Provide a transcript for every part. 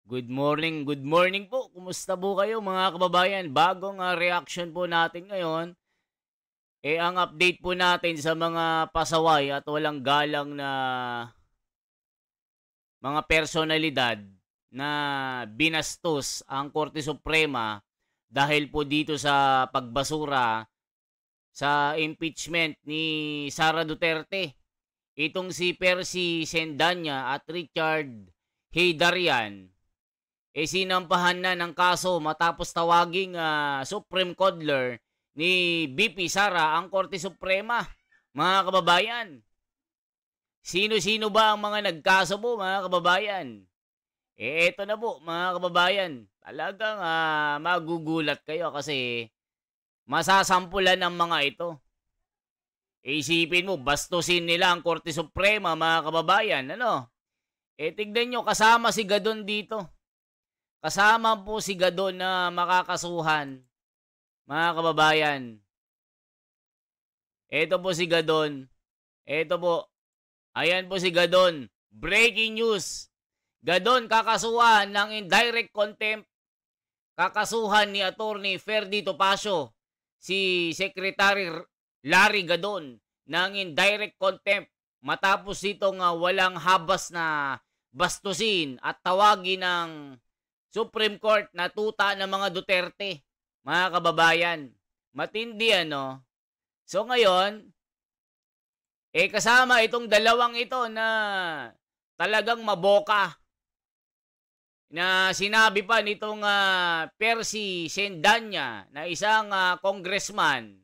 Good morning po. Kumusta po kayo mga kababayan? Bagong reaction po natin ngayon, ang update po natin sa mga pasaway at walang galang na mga personalidad na binastos ang Korte Suprema dahil po dito sa pagbasura sa impeachment ni Sara Duterte. Itong si Percy Sendanya at Richard Heydarian sinampahan na ng kaso matapos tawaging Supreme Coddler ni BP Sara ang Korte Suprema. Mga kababayan, sino-sino ba ang mga nagkaso po mga kababayan? Eto na po mga kababayan, talagang magugulat kayo kasi masasampulan ng mga ito. Isipin mo, bastusin nila ang Korte Suprema mga kababayan, ano? Tignan nyo, kasama si Gadon dito. Kasama po si Gadon na makakasuhan, mga kababayan. Ito po si Gadon. Ito po. Ayan po si Gadon. Breaking news. Gadon kakasuhan ng indirect contempt. Kakasuhan ni Attorney Ferdy Topacio, si Secretary Larry Gadon, ng indirect contempt matapos itong walang habas na bastusin at tawagin ng Supreme Court na tuta ng mga Duterte, mga kababayan. Matindi ano? So ngayon, kasama itong dalawang ito na talagang maboka. Na sinabi pa nitong Percy Sendanya na isang congressman,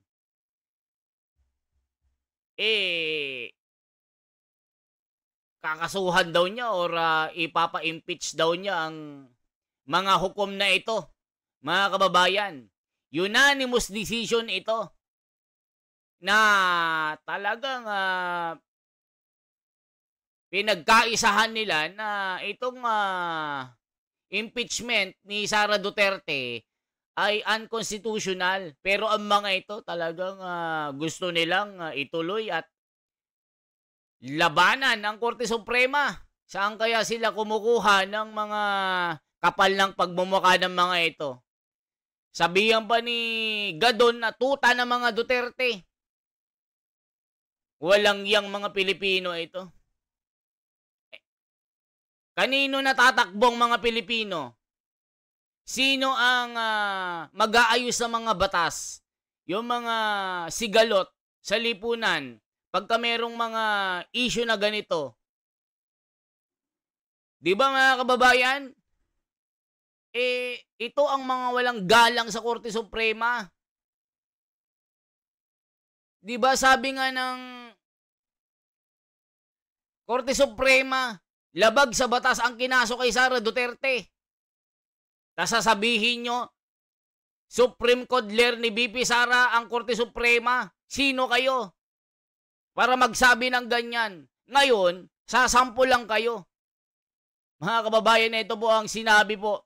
kakasuhan daw niya or ipapa-impeach daw niya ang mga hukom na ito, mga kababayan. Unanimous decision ito na talagang pinagkaisahan nila na itong impeachment ni Sara Duterte ay unconstitutional. Pero ang mga ito talagang gusto nilang ituloy at labanan ang Korte Suprema. Saan kaya sila kumukuha ng mga kapal ng pagmumukha ng mga ito? Sabihan pa ni Gadon na tuta ng mga Duterte. Walang yang mga Pilipino ito. Kanino natatakbong mga Pilipino? Sino ang mag-aayos sa mga batas? Yung mga sigalot sa lipunan, pagka merong mga issue na ganito. Di ba mga kababayan? Ito ang mga walang galang sa Korte Suprema. Di ba sabi nga ng Korte Suprema, labag sa batas ang kinaso kay Sara Duterte. Tas sasabihin nyo, Supreme Coddler ni BP Sara ang Korte Suprema. Sino kayo? Para magsabi ng ganyan. Ngayon, sasampo lang kayo. Mga kababayan, ito po ang sinabi po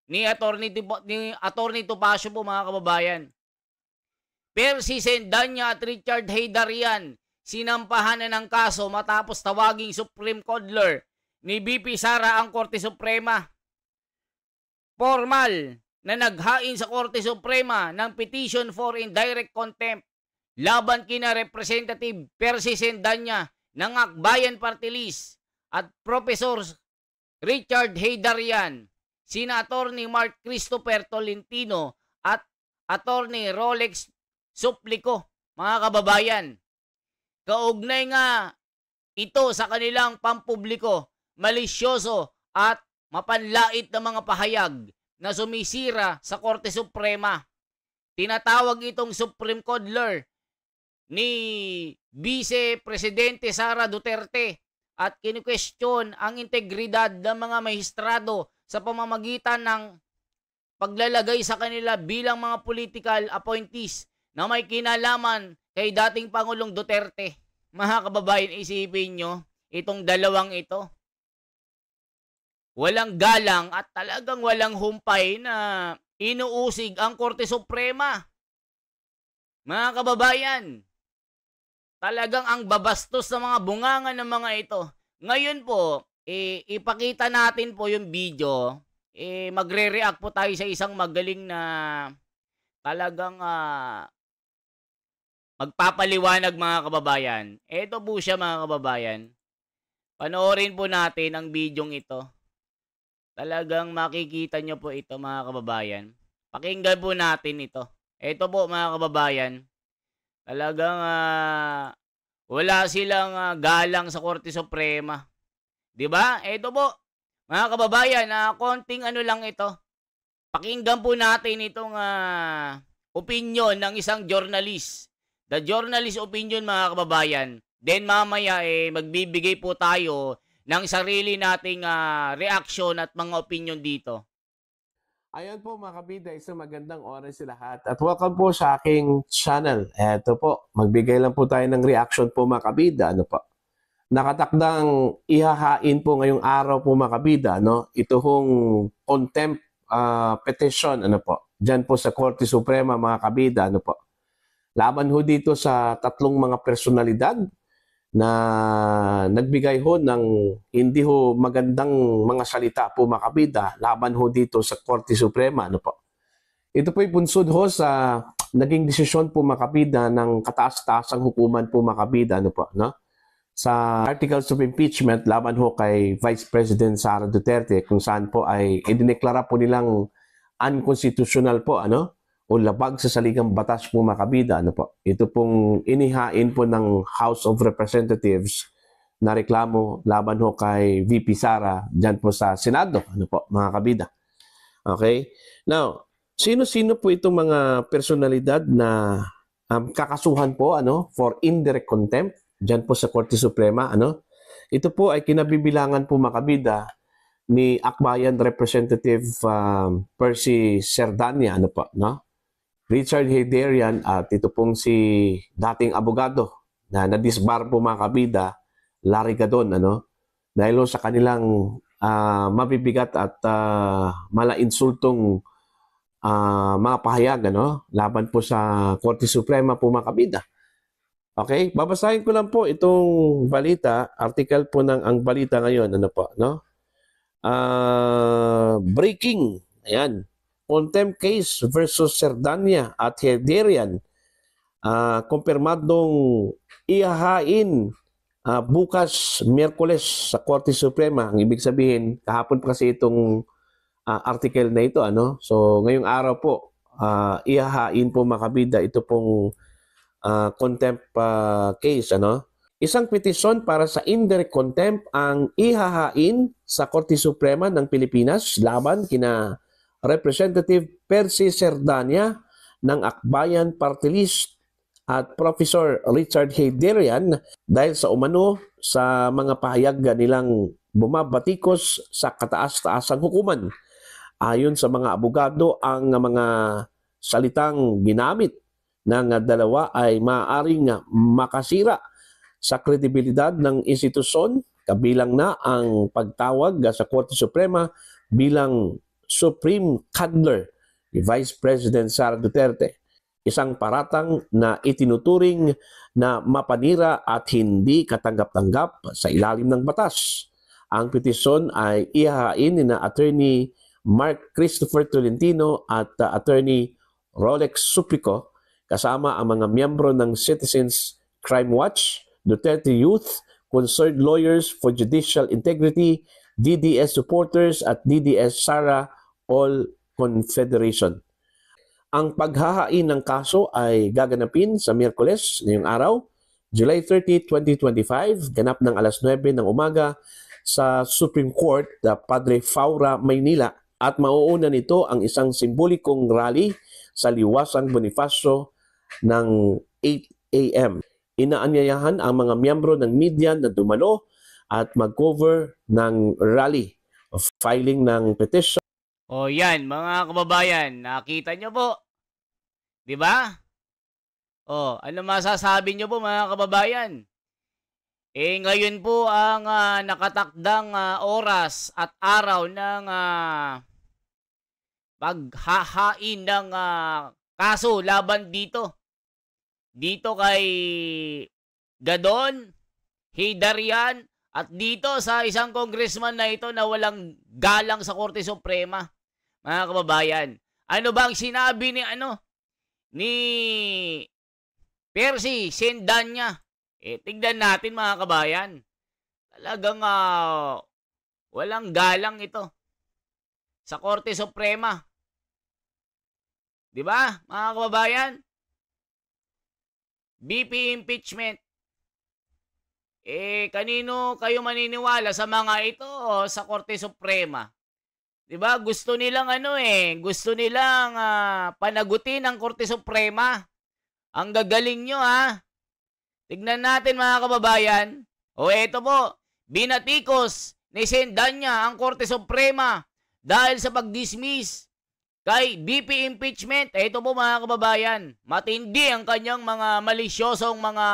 ni Attorney Topacio po mga kababayan. Percy Sendanya at Richard Heydarian sinampahan na ng kaso matapos tawaging Supreme Coddler ni BP Sara ang Korte Suprema. Formal na naghain sa Korte Suprema ng petition for indirect contempt laban kina Representative Percy Sendanya ng Akbayan Party List at Professor Richard Heydarian, sina Attorney Mark Christopher Tolentino at Attorney Rolex Suplico, mga kababayan. Kaugnay nga ito sa kanilang pampubliko, malisyoso at mapanlait na mga pahayag na sumisira sa Korte Suprema. Tinatawag itong Supreme Coddler ni Vice Presidente Sara Duterte at kinu-question ang integridad ng mga maestrado sa pamamagitan ng paglalagay sa kanila bilang mga political appointees na may kinalaman kay dating Pangulong Duterte. Mga kababayan, isipin nyo, itong dalawang ito. Walang galang at talagang walang humpay na inuusig ang Korte Suprema. Mga kababayan, talagang ang babastos sa mga bunganga ng mga ito. Ngayon po, ipakita natin po yung video magre-react po tayo sa isang magaling na talagang magpapaliwanag mga kababayan. Ito po siya mga kababayan. Panoorin po natin ang bidyong ito. Talagang makikita nyo po ito mga kababayan. Pakinggan po natin ito. Ito po mga kababayan. Talagang wala silang galang sa Korte Suprema. 'Di ba? Ito po mga kababayan, konting ano lang ito. Pakinggan po natin itong opinion ng isang journalist. The journalist opinion mga kababayan. Then mamaya magbibigay po tayo ng sarili nating reaction at mga opinion dito. Ayan po mga kabida, isang magandang oras sa lahat. At welcome po sa aking channel. Eto po, magbigay lang po tayo ng reaction po mga kabida. Ano po? Nakatakdang ihahain po ngayong araw po mga kabida. No? Ito hong contempt petition. Ano po? Diyan po sa Korte Suprema mga kabida. Ano po? Laban ho dito sa tatlong mga personalidad na nagbigay ho ng hindi ho magandang mga salita po mga kabida laban ho dito sa Korte Suprema. Ano po? Ito po'y bunsod ho sa naging desisyon po mga kabida ng kataas-taasang hukuman po mga kabida. Ano po? No? Sa articles of impeachment laban ho kay Vice President Sara Duterte kung saan po ay idineklara po nilang unconstitutional po o labag sa saligang batas po mga kabida. Ano po? Ito pong inihain po ng House of Representatives na reklamo laban ho kay VP Sara dyan po sa Senado. Ano po mga kabida? Okay? Now, sino-sino po itong mga personalidad na kakasuhan po for indirect contempt dyan po sa Korte Suprema? Ito po ay kinabibilangan po mga kabida ni Akbayan Representative Percy Sardania. Ano po? No? Richard Heyderian at ito pong si dating abogado na nadisbar po mga kabida, Larry Gadon, dahil sa kanilang mabibigat at malainsultong mga pahayag laban po sa Korte Suprema po mga kabida. Okay, babasahin ko lang po itong balita, article po ng ang balita ngayon, breaking, ayan. Contempt case versus Sardania at Heyderian. Kumpirmadong ihahain bukas, Miyerkules sa Korte Suprema. Ang ibig sabihin, kahapon pa kasi itong article na ito. So, ngayong araw po, ihahain po mga kabida ito pong contempt case. Isang petisyon para sa indirect contempt ang ihahain sa Korte Suprema ng Pilipinas laban kina Representative Percy Sardania ng Akbayan Party List at Professor Richard Heyderian dahil sa umano sa mga pahayag nilang bumabatikos sa kataas-taasang hukuman. Ayon sa mga abogado, ang mga salitang ginamit ng dalawa ay maaaring makasira sa kredibilidad ng institusyon, kabilang na ang pagtawag sa Korte Suprema bilang Supreme Cuddler ni Vice President Sara Duterte. Isang paratang na itinuturing na mapanira at hindi katanggap-tanggap sa ilalim ng batas. Ang petisyon ay ihahain ni Attorney Mark Christopher Tolentino at Attorney Rolex Suplico kasama ang mga miyembro ng Citizens Crime Watch, Duterte Youth, Concerned Lawyers for Judicial Integrity, DDS supporters at DDS Sara All Confederation. Ang paghahain ng kaso ay gaganapin sa Miyerkules ngayong araw, July 30, 2025, ganap ng alas 9 ng umaga sa Supreme Court na Padre Faura, Maynila, at mauuna nito ang isang simbolikong rally sa Liwasang Bonifacio ng 8 a.m. Inaanyayahan ang mga miyembro ng media na dumalo at mag-cover ng rally, filing ng petition. O yan, mga kababayan, nakita nyo po. 'Di ba? O, ano masasabi nyo po mga kababayan? Ngayon po ang nakatakdang oras at araw ng paghahain ng kaso laban dito. Dito kay Gadon, Heyderian At dito sa isang congressman na ito na walang galang sa Korte Suprema, mga kababayan. Ano ba ang sinabi ni Percy Sendanya? Tignan natin mga kabayan. Talagang walang galang ito sa Korte Suprema. 'Di ba, mga kababayan? BP impeachment. Kanino kayo maniniwala, sa mga ito o sa Korte Suprema? 'Di ba? Gusto nilang gusto nilang panagutin ang Korte Suprema. Ang gagaling nyo, ha? Tignan natin, mga kababayan. Eto po, binatikos ni Sendanya ang Korte Suprema dahil sa pag-dismiss kay BP impeachment. Ito po, mga kababayan, matindi ang kanyang mga malisyosong mga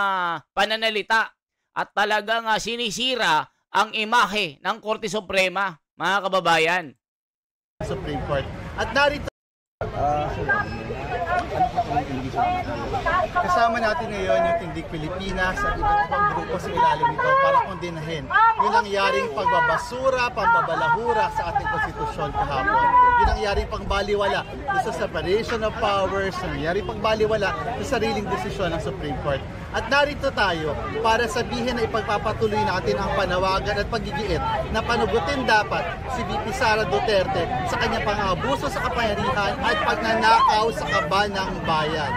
pananalita at talagang sinisira ang imahe ng Korte Suprema, mga kababayan. Supreme Court. At narito kasama natin ngayon yung Tindig Pilipinas at iba't ibang grupo sa ilalim nito para kondinahin yung nangyaring pagbabasura, pambabalahura sa ating konstitusyon kahapon. Yung nangyaring pangbaliwala sa separation of powers, yung nangyaring pangbaliwala sa sariling desisyon ng Supreme Court. At narito tayo para sabihin na ipagpapatuloy natin ang panawagan at paggigiit na panugutin dapat si VP Sara Duterte sa kanyang pang-abuso sa kapangyarihan at pagnanakaw sa kaban ng bayan.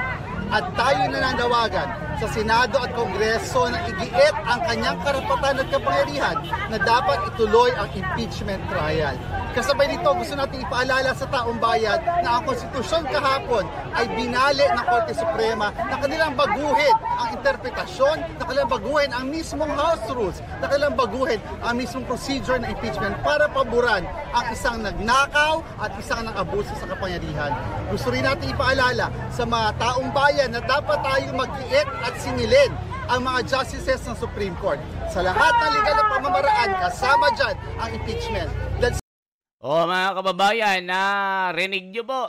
At tayo nananawagan sa Senado at Kongreso na igiit ang kanyang karapatan at kapangyarihan na dapat ituloy ang impeachment trial. Kasabay nito, gusto natin ipaalala sa taong bayan na ang konstitusyon kahapon ay binali ng Korte Suprema na kanilang baguhin ang interpretasyon, na kanilang baguhin ang mismong House Rules, na kanilang baguhin ang mismong procedure ng impeachment para paboran ang isang nagnakaw at isang nang-abuso sa kapangyarihan. Gusto rin natin ipaalala sa mga taong bayan na dapat tayo mag-iit at singilin ang mga justices ng Supreme Court. Sa lahat ng legal na pamamaraan, kasama dyan ang impeachment. Mga kababayan, rinig nyo po.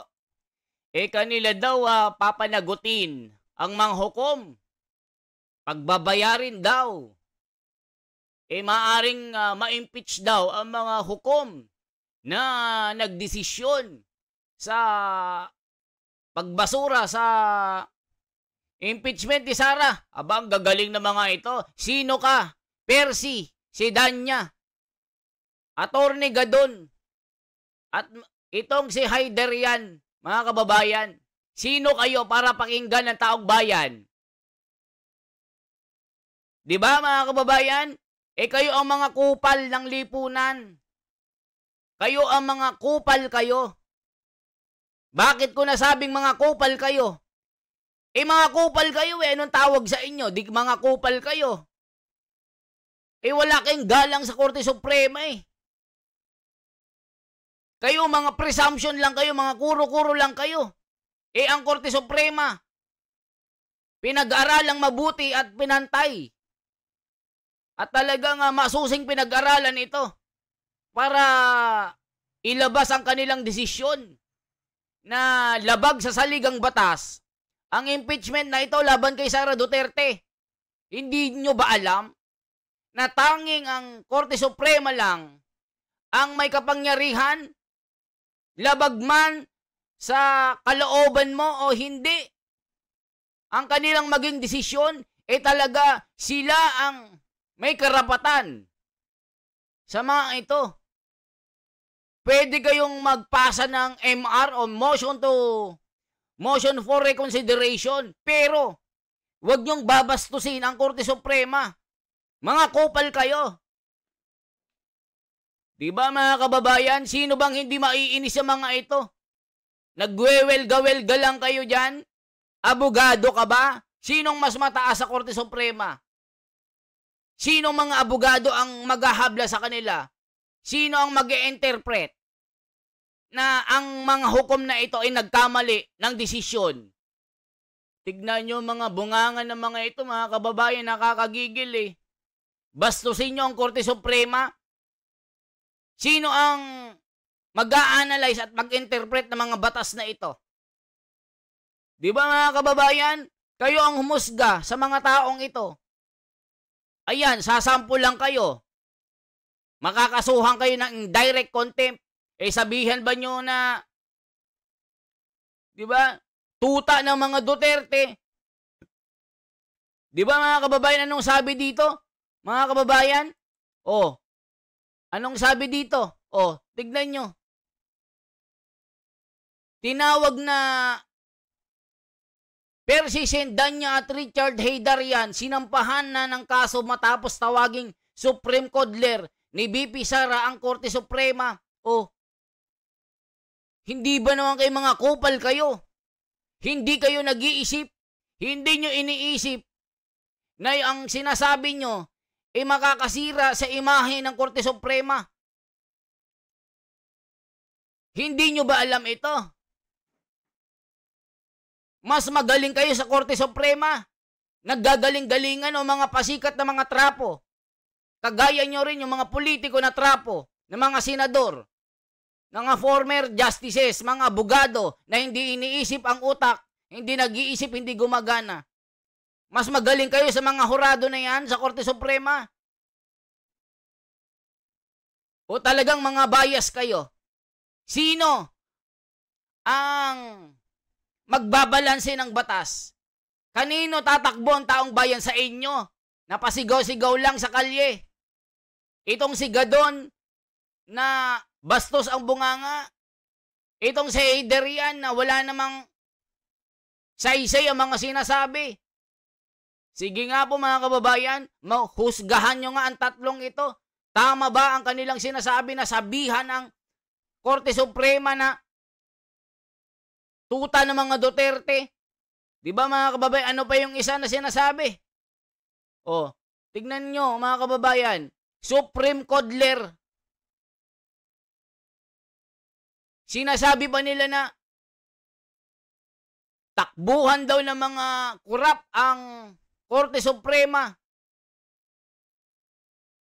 Kanila daw papanagutin ang manghukom. Pagbabayarin daw. Maaring ma-impeach daw ang mga hukom na nagdesisyon sa pagbasura sa impeachment ni Sara. Ang gagaling na mga ito. Sino ka? Percy Sendanya, Attorney Gadon. At itong si Haider yan, mga kababayan. Sino kayo para pakinggan ng taong bayan? Di ba, mga kababayan? Kayo ang mga kupal ng lipunan. Kayo ang mga kupal kayo. Bakit ko nasabing mga kupal kayo? Mga kupal kayo anong tawag sa inyo? Di mga kupal kayo. Wala kayong galang sa Korte Suprema Kayo mga presumption lang kayo, mga kuro-kuro lang kayo. Ang Korte Suprema, pinag-aralang mabuti at pinantay. At talagang masusing pinag-aralan ito para ilabas ang kanilang desisyon na labag sa saligang batas. Ang impeachment na ito laban kay Sara Duterte. Hindi nyo ba alam na tanging ang Korte Suprema lang ang may kapangyarihan, labag man sa kalooban mo o hindi, ang kanilang maging desisyon, talaga sila ang may karapatan sa mga ito. Pwede kayong magpasa ng MR o motion for reconsideration, pero huwag niyong babastusin ang Korte Suprema. Mga kupal kayo. Diba, mga kababayan? Sino bang hindi maiinis sa mga ito? Nagwewelga-welga lang kayo dyan? Abogado ka ba? Sinong mas mataas sa Korte Suprema? Sinong mga abogado ang maghahabla sa kanila? Sino ang mag-i-interpret na ang mga hukom na ito ay nagkamali ng desisyon? Tignan nyo mga bungangan ng mga ito, mga kababayan, nakakagigil Bastusin nyo ang Korte Suprema. Sino ang mag-a-analyze at mag-interpret ng mga batas na ito? Di ba, mga kababayan? Kayo ang humusga sa mga taong ito. Ayan, sasample lang kayo. Makakasuhan kayo ng indirect contempt. Eh sabihan ba nyo na, di ba, tuta ng mga Duterte? Di ba mga kababayan, anong sabi dito? Mga kababayan? Oh, anong sabi dito? Oh, tignan nyo. Tinawag na Percy Sendanya at Richard Heydarian sinampahan na ng kaso matapos tawaging Supreme Codler ni BP Sara ang Korte Suprema. Oh, hindi ba naman kayo mga kupal kayo? Hindi kayo nag-iisip? Hindi nyo iniisip na ang sinasabi nyo ay makakasira sa imahe ng Korte Suprema? Hindi nyo ba alam ito? Mas magaling kayo sa Korte Suprema. Naggagaling-galingan o mga pasikat na mga trapo. Kagaya nyo rin yung mga politiko na trapo, na mga senador, mga former justices, mga abogado na hindi iniisip ang utak, hindi nag-iisip, hindi gumagana. Mas magaling kayo sa mga hurado na yan sa Korte Suprema? O talagang mga bias kayo? Sino ang magbabalanse ng batas? Kanino tatakbo ang taong bayan sa inyo? Napasigaw-sigaw lang sa kalye. Itong si Gadon na bastos ang bunganga. Itong si Heydarian na wala namang saysay ang mga sinasabi. Sige nga po mga kababayan, husgahan nyo nga ang tatlong ito. Tama ba ang kanilang sinasabi na sabihan ng Korte Suprema na tuta ng mga Duterte? Di ba mga kababayan, ano pa yung isa na sinasabi? O, tignan nyo mga kababayan, Supreme Codler. Sinasabi pa nila na takbuhan daw ng mga kurap ang Korte Suprema.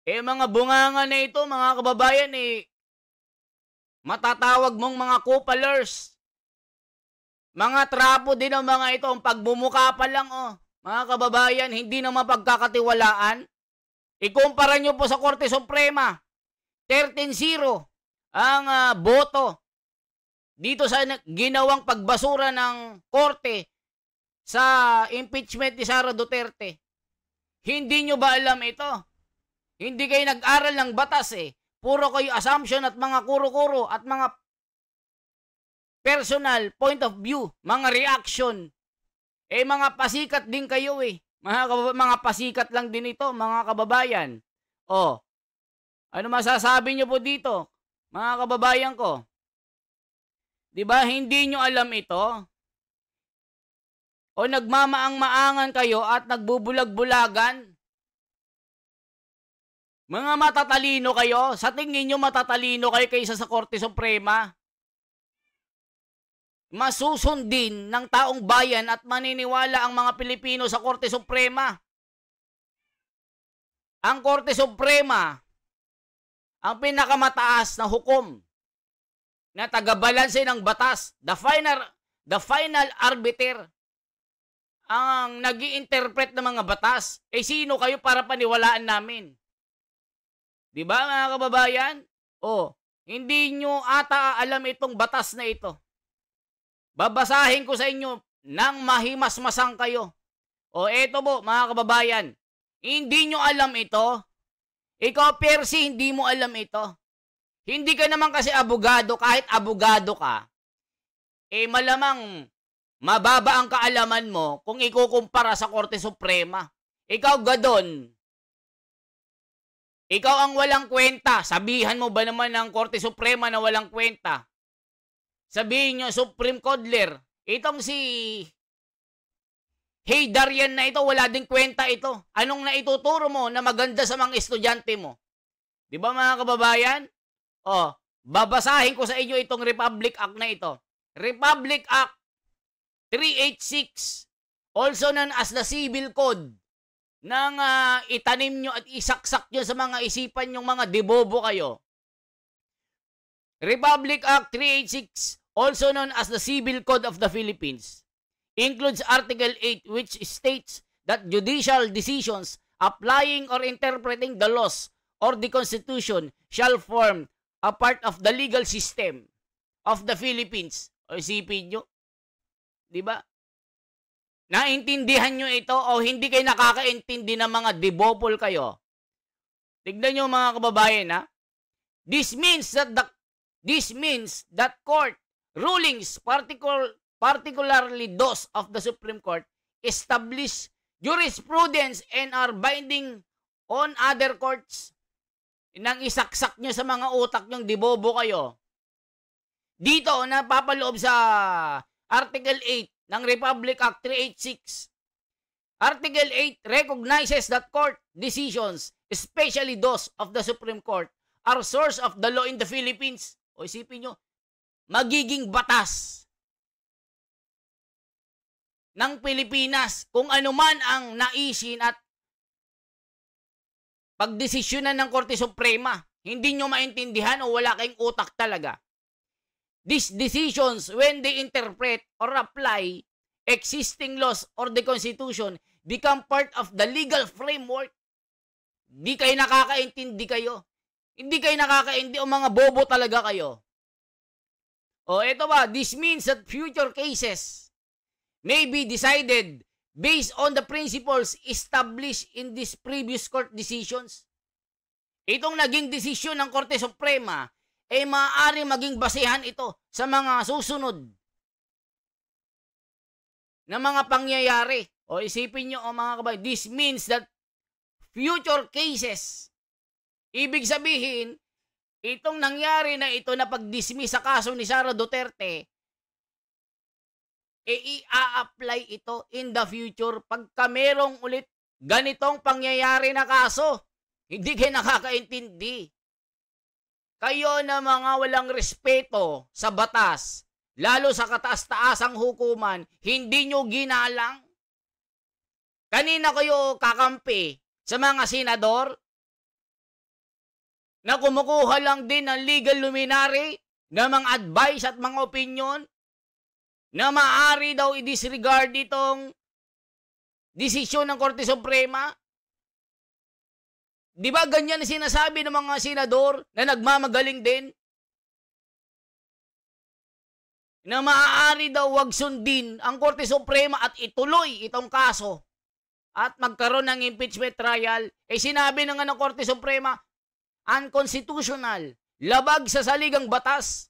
Eh mga bunganga na ito mga kababayan, matatawag mong mga kupalers. Mga trapo din ang mga ito, ang pagbumuka pa lang mga kababayan, hindi na mapagkakatiwalaan. Ikumpara nyo po sa Korte Suprema, 13-0 ang boto dito sa ginawang pagbasura ng Korte sa impeachment ni Sara Duterte. Hindi nyo ba alam ito? Hindi kayo nag-aral ng batas Puro kayo assumption at mga kuro-kuro at mga personal point of view, mga reaction. Mga pasikat din kayo Mga pasikat lang din ito, mga kababayan. Ano masasabi nyo po dito, mga kababayan ko? Diba, hindi nyo alam ito? O nagmamaang-maangan kayo at nagbubulag-bulagan? Mga matatalino kayo? Sa tingin nyo matatalino kayo kaysa sa Korte Suprema? Masusundin ng taong bayan at maniniwala ang mga Pilipino sa Korte Suprema. Ang Korte Suprema, ang pinakamataas na hukom na tagabalanse ng batas, the final arbiter, ang nag-i-interpret ng mga batas. Sino kayo para paniwalaan namin? Diba mga kababayan? Hindi nyo ata alam itong batas na ito. Babasahin ko sa inyo nang mahimasmasang kayo. Eto po mga kababayan, hindi nyo alam ito? Ikaw Percy, hindi mo alam ito? Hindi ka naman kasi abogado, kahit abogado ka, malamang mababa ang kaalaman mo kung ikukumpara sa Korte Suprema. Ikaw Gadon, ikaw ang walang kwenta. Sabihan mo ba naman ng Korte Suprema na walang kwenta? Sabihin nyo, Supreme Codler, itong si Heydarian na ito, wala ding kwenta ito. Anong naituturo mo na maganda sa mga estudyante mo? Di ba mga kababayan? Babasahin ko sa inyo itong Republic Act na ito. Republic Act 386, also known as the Civil Code, nang itanim nyo at isaksak nyo sa mga isipan nyong mga debobo kayo. Republic Act 386, also known as the Civil Code of the Philippines, includes Article 8, which states that judicial decisions applying or interpreting the laws or the Constitution shall form a part of the legal system of the Philippines. O isipin nyo, di ba? Naintindihan nyo ito o hindi kayo nakakaintindi ng mga debopol kayo? Tignan nyo mga kababayan, ha? This means that court rulings, particularly those of the Supreme Court, establish jurisprudence and are binding on other courts. Nang isaksak nyo sa mga utak nyong dibobo kayo. Dito, napapaloob sa Article 8 ng Republic Act 386. Article 8 recognizes that court decisions, especially those of the Supreme Court, are source of the law in the Philippines. O isipin nyo, magiging batas ng Pilipinas kung ano man ang naisin at pagdesisyonan ng Korte Suprema. Hindi nyo maintindihan o wala kayong utak talaga. These decisions, when they interpret or apply existing laws or the Constitution, become part of the legal framework. Di kayo nakakaintindi kayo. Hindi kayo nakakaintindi o mga bobo talaga kayo. O eto ba, this means that future cases may be decided based on the principles established in these previous court decisions. Itong naging desisyon ng Korte Suprema ay maaari maging basehan ito sa mga susunod na mga pangyayari. O isipin nyo, mga kabayan, this means that future cases, ibig sabihin, itong nangyari na ito na pag-dismiss sa kaso ni Sara Duterte, i-a-apply ito in the future pagka merong ulit ganitong pangyayari na kaso. Hindi kayo nakakaintindi. Kayo na mga walang respeto sa batas, lalo sa kataas-taasang hukuman, hindi nyo ginalang. Kanina kayo kakampi sa mga senador na kumukuha lang din ng legal luminary na mga advice at mga opinion na maaari daw i-disregard itong desisyon ng Korte Suprema. Di ba ganyan na sinasabi ng mga senador na nagmamagaling din? Na maaari daw wag sundin ang Korte Suprema at ituloy itong kaso at magkaroon ng impeachment trial. Eh sinabi na nga ng Korte Suprema, unconstitutional, labag sa saligang batas.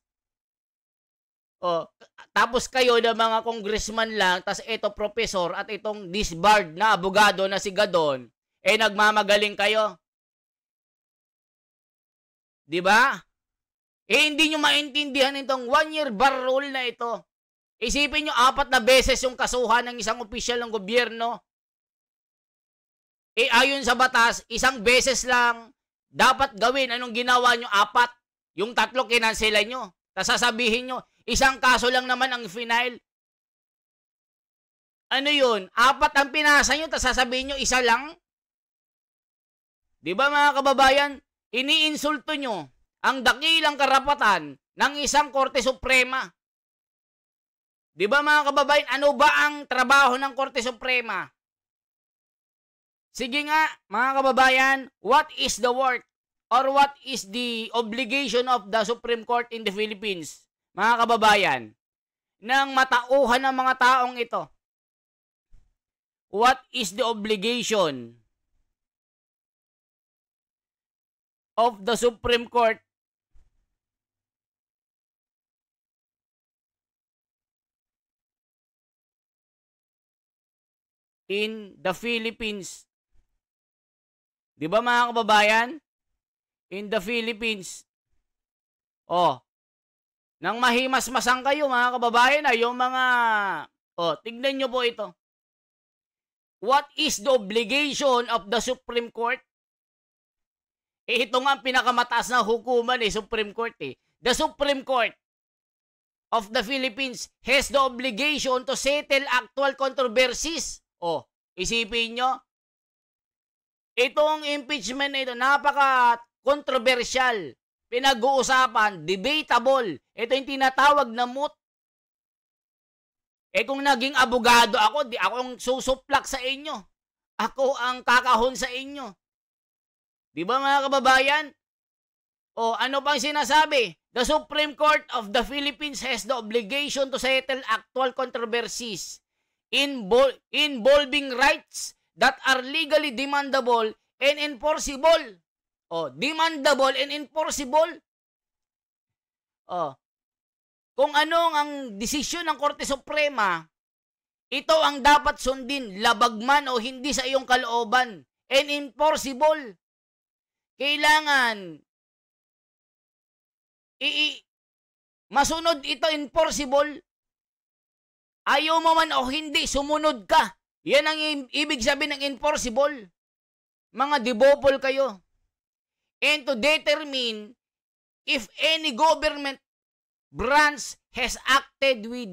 O, tapos kayo na mga congressman lang, tas ito professor at itong disbarred na abogado na si Gadon, eh nagmamagaling kayo. Di ba? Eh hindi nyo maintindihan itong 1-year bar rule na ito. Isipin nyo, 4 na beses yung kasuhan ng isang opisyal ng gobyerno. Eh ayon sa batas, 1 beses lang dapat gawin. Anong ginawa nyo? 4. Yung 3 kinanselan nyo. Tas sasabihin nyo, 1 kaso lang naman ang final. Ano yun? 4 ang pinasa nyo, tas sasabihin nyo 1 lang? Di ba mga kababayan? Iniinsulto nyo ang dakilang karapatan ng isang Korte Suprema. Di ba mga kababayan? Ano ba ang trabaho ng Korte Suprema? Sige nga, mga kababayan, what is the worth or what is the obligation of the Supreme Court in the Philippines? Mga kababayan, ng matauhan ng mga taong ito. What is the obligation of the Supreme Court in the Philippines? Di ba mga kababayan? In the Philippines. Oh, nang mahimasmasan kayo mga kababayan ay yung mga, tignan nyo po ito. What is the obligation of the Supreme Court? Eh, ito nga ang pinakamataas na hukuman Supreme Court eh. The Supreme Court of the Philippines has the obligation to settle actual controversies. Oh, isipin nyo. Itong impeachment na ito, napaka-controversial. Pinag-uusapan, debatable. Ito yung tinatawag na moot. Eh kung naging abogado ako, di ako ang susuplak sa inyo. Ako ang kakahon sa inyo. Di ba mga kababayan? O ano pang sinasabi? The Supreme Court of the Philippines has the obligation to settle actual controversies involving rights that are legally demandable and enforceable. O, demandable and enforceable. O, kung anong ang desisyon ng Korte Suprema, ito ang dapat sundin, labag man o hindi sa iyong kalooban, and enforceable. Kailangan masunod ito, enforceable. Ayaw mo man o hindi, sumunod ka. Yan ang ibig sabihin ng enforceable. Mga debopol kayo. And to determine if any government branch has acted with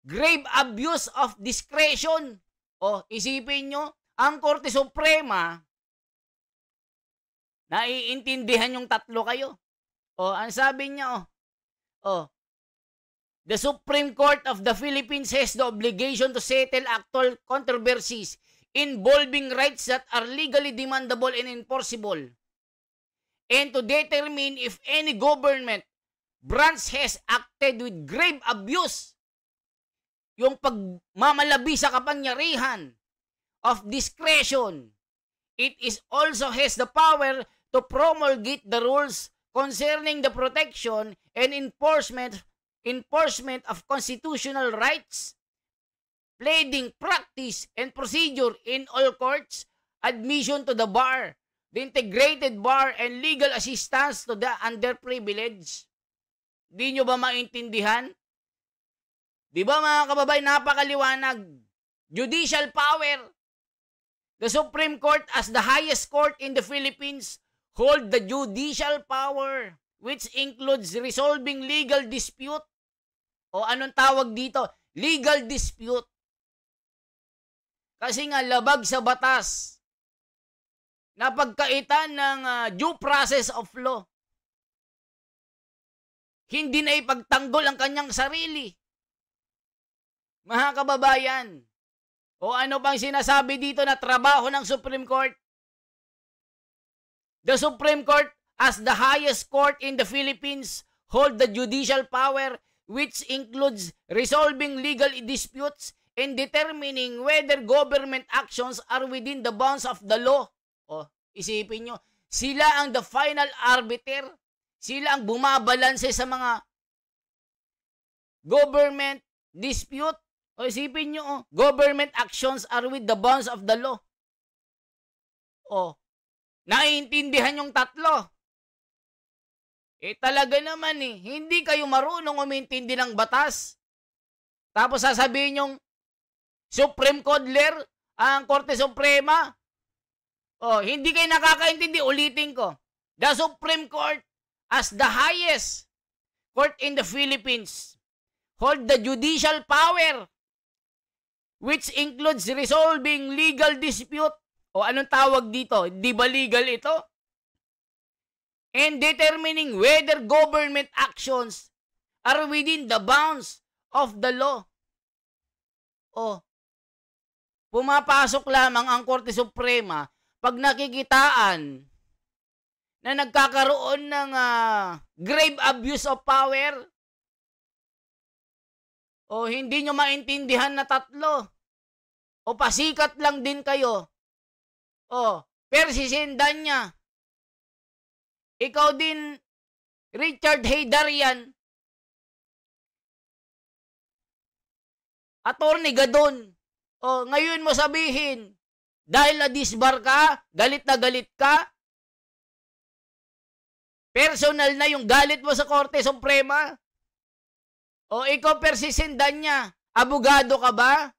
grave abuse of discretion. O, isipin nyo, ang Korte Suprema, naiintindihan yung tatlo kayo. O, ang sabi niya, the Supreme Court of the Philippines has the obligation to settle actual controversies involving rights that are legally demandable and enforceable, and to determine if any government branch has acted with grave abuse, yung pagmamalabi sa kapangyarihan of discretion. It is also has the power to promulgate the rules concerning the protection and enforcement of constitutional rights, pleading practice and procedure in all courts, admission to the bar, the integrated bar, and legal assistance to the underprivileged. Di nyo ba maintindihan? Di ba mga kababayan, napakaliwanag? Judicial power. The Supreme Court as the highest court in the Philippines hold the judicial power, which includes resolving legal dispute. O anong tawag dito? Legal dispute. Kasi nga labag sa batas na pagkaitan ng due process of law. Hindi na ipagtanggol ang kanyang sarili. Mga kababayan, o ano pang sinasabi dito na trabaho ng Supreme Court? The Supreme Court as the highest court in the Philippines hold the judicial power, which includes resolving legal disputes and determining whether government actions are within the bounds of the law. O, isipin nyo, sila ang the final arbiter. Sila ang bumabalanse sa mga government dispute. O, isipin nyo, government actions are with the bounds of the law. O, naiintindihan yung tatlo. Talaga naman hindi kayo marunong umintindi ng batas. Tapos sasabihin yung Supreme Courtler, ang Korte Suprema. Hindi kayo nakakaintindi, ulitin ko. The Supreme Court as the highest court in the Philippines hold the judicial power, which includes resolving legal dispute. O anong tawag dito? Di ba legal ito? And determining whether government actions are within the bounds of the law. Pumapasok lamang ang Korte Suprema pag nakikitaan na nagkakaroon ng grave abuse of power. Hindi nyo maintindihan na tatlo. Pasikat lang din kayo. Persisyendan niya. Ikaw din, Richard Haydarian, Attorney Gadon. Ngayon mo sabihin, dahil na-disbar ka, galit na galit ka, personal na yung galit mo sa Korte Suprema. Ikaw persisyendan niya. Abogado ka ba?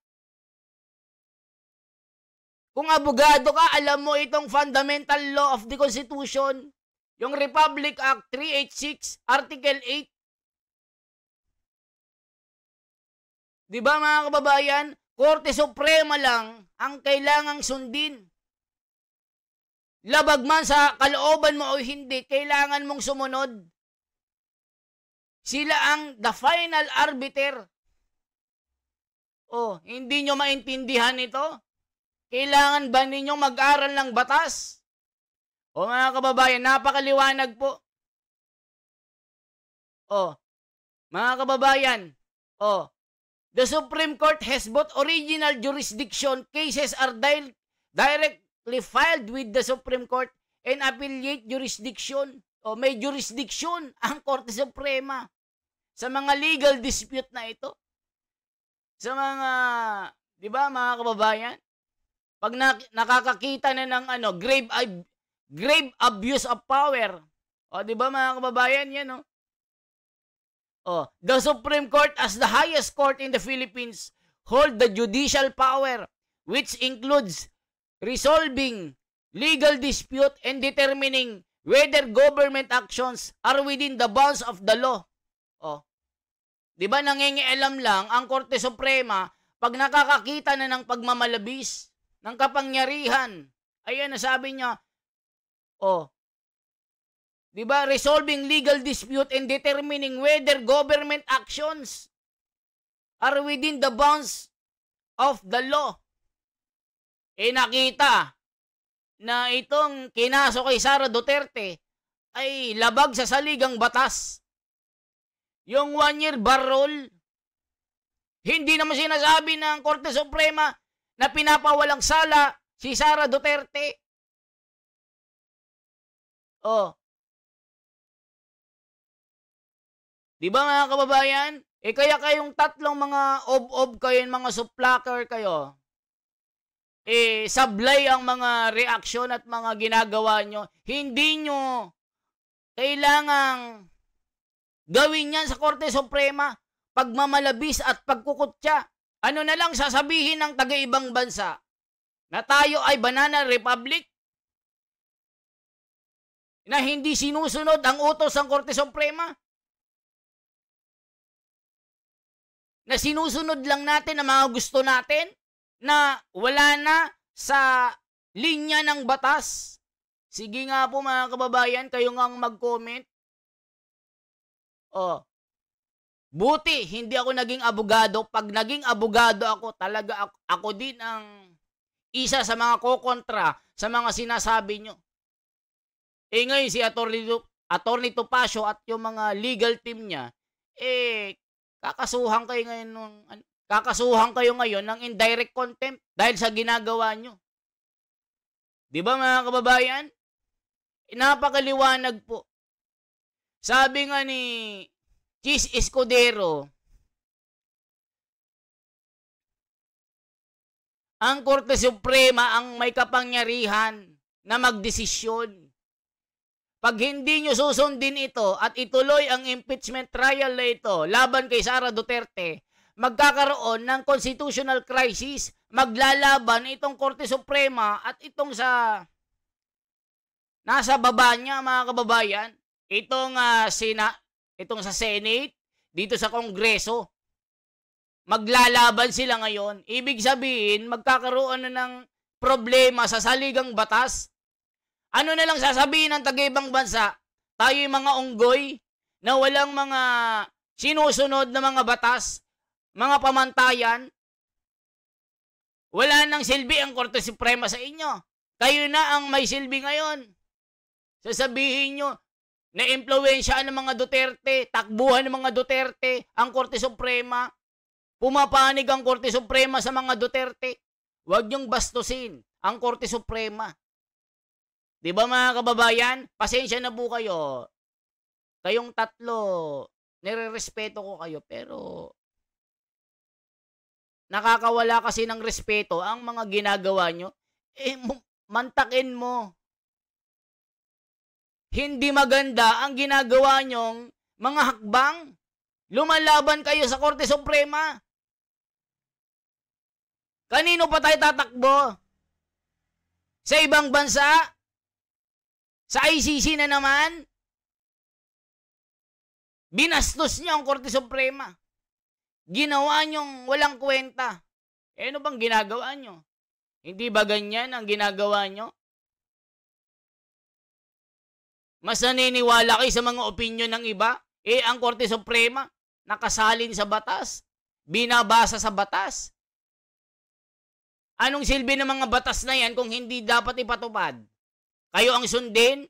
Kung abogado ka, alam mo itong fundamental law of the Constitution, yung Republic Act 386, Article 8. Di ba mga kababayan? Korte Suprema lang ang kailangang sundin. Labag man sa kalooban mo o hindi, kailangan mong sumunod. Sila ang the final arbiter. Hindi nyo maintindihan ito? Kailangan ba ninyong mag-aral ng batas? O mga kababayan, napakaliwanag po. O, mga kababayan, the Supreme Court has both original jurisdiction, cases are directly filed with the Supreme Court, and appellate jurisdiction. O, may jurisdiction ang Korte Suprema sa mga legal dispute na ito. Sa mga, di ba mga kababayan? Pag nakakakita na ng grave abuse of power. O, di ba mga kababayan yan, no? O, the Supreme Court as the highest court in the Philippines hold the judicial power which includes resolving legal dispute and determining whether government actions are within the bounds of the law. O, di ba nangingialam lang ang Korte Suprema pag nakakakita na ng pagmamalabis, ng kapangyarihan. Ayan, nasabi niya, di ba, resolving legal dispute and determining whether government actions are within the bounds of the law. Nakita na itong kinaso kay Sara Duterte ay labag sa saligang batas. Yung 1-year bar rule, hindi naman sinasabi ng Korte Suprema na pinapawalang sala si Sara Duterte. Di ba mga kababayan? Kaya kayong tatlong mga ob-ob kayo, mga suplaker kayo, sablay ang mga reaksyon at mga ginagawa nyo. Hindi nyo kailangang gawin yan sa Korte Suprema. Pagmamalabis at pagkukutya. Ano na lang sasabihin ng taga-ibang bansa? Na tayo ay banana republic? Na hindi sinusunod ang utos ng Korte Suprema? Na sinusunod lang natin ang mga gusto natin? Na wala na sa linya ng batas? Sige nga po mga kababayan, kayo ngang mag-comment. Buti, hindi ako naging abogado. Pag naging abogado ako, talaga ako din ang isa sa mga kokontra sa mga sinasabi nyo. Ngayon si Attorney Topacio at yung mga legal team niya, kakasuhan kayo ngayon ng indirect contempt dahil sa ginagawa nyo. Di ba mga kababayan? Napakaliwanag po. Sabi nga ni Chis Escudero, ang Korte Suprema ang may kapangyarihan na magdesisyon. Pag hindi nyo susundin ito at ituloy ang impeachment trial na ito laban kay Sara Duterte, magkakaroon ng constitutional crisis, maglalaban itong Korte Suprema at itong nasa baba niya mga kababayan, itong sa Senate, dito sa Kongreso. Maglalaban sila ngayon. Ibig sabihin, magkakaroon na ng problema sa saligang batas. Ano na lang sasabihin ng taga-ibang bansa? Tayo yung mga unggoy na walang mga sinusunod na mga batas, mga pamantayan. Wala nang silbi ang Korte Suprema sa inyo. Kayo na ang may silbi ngayon. Sasabihin nyo, na-impluwensyahan ng mga Duterte, takbuhan ng mga Duterte, ang Korte Suprema. Pumapanig ang Korte Suprema sa mga Duterte. Huwag niyong bastusin ang Korte Suprema. Di ba mga kababayan? Pasensya na po kayo. Kayong tatlo, nire-respeto ko kayo, pero nakakawala kasi ng respeto ang mga ginagawa nyo. Mantakin mo. Hindi maganda ang ginagawa nyong mga hakbang. Lumalaban kayo sa Korte Suprema. Kanino pa tayo tatakbo? Sa ibang bansa? Sa ICC na naman? Binastos nyo ang Korte Suprema. Ginawa nyong walang kwenta. Ano bang ginagawa nyo? Hindi ba ganyan ang ginagawa nyo? Mas naniniwala kayo sa mga opinyon ng iba? Ang Korte Suprema, nakasalin sa batas, binabasa sa batas. Anong silbi ng mga batas na yan kung hindi dapat ipatupad? Kayo ang sundin?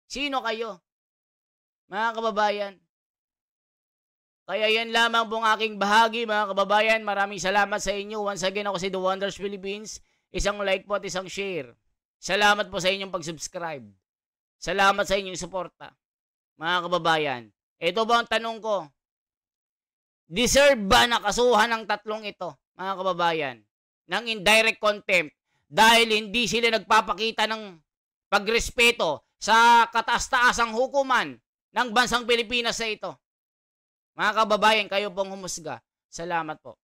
Sino kayo? Mga kababayan. Kaya yan lamang pong aking bahagi, mga kababayan. Maraming salamat sa inyo. Once again, ako si The Wonders Philippines. Isang like po at isang share. Salamat po sa inyong pag-subscribe. Salamat sa inyong suporta. Mga kababayan, ito ba ang tanong ko? Deserve ba na kasuhan ng tatlong ito, mga kababayan, ng indirect contempt dahil hindi sila nagpapakita ng pagrespeto sa kataas-taasang hukuman ng bansang Pilipinas sa ito? Mga kababayan, kayo pong humusga. Salamat po.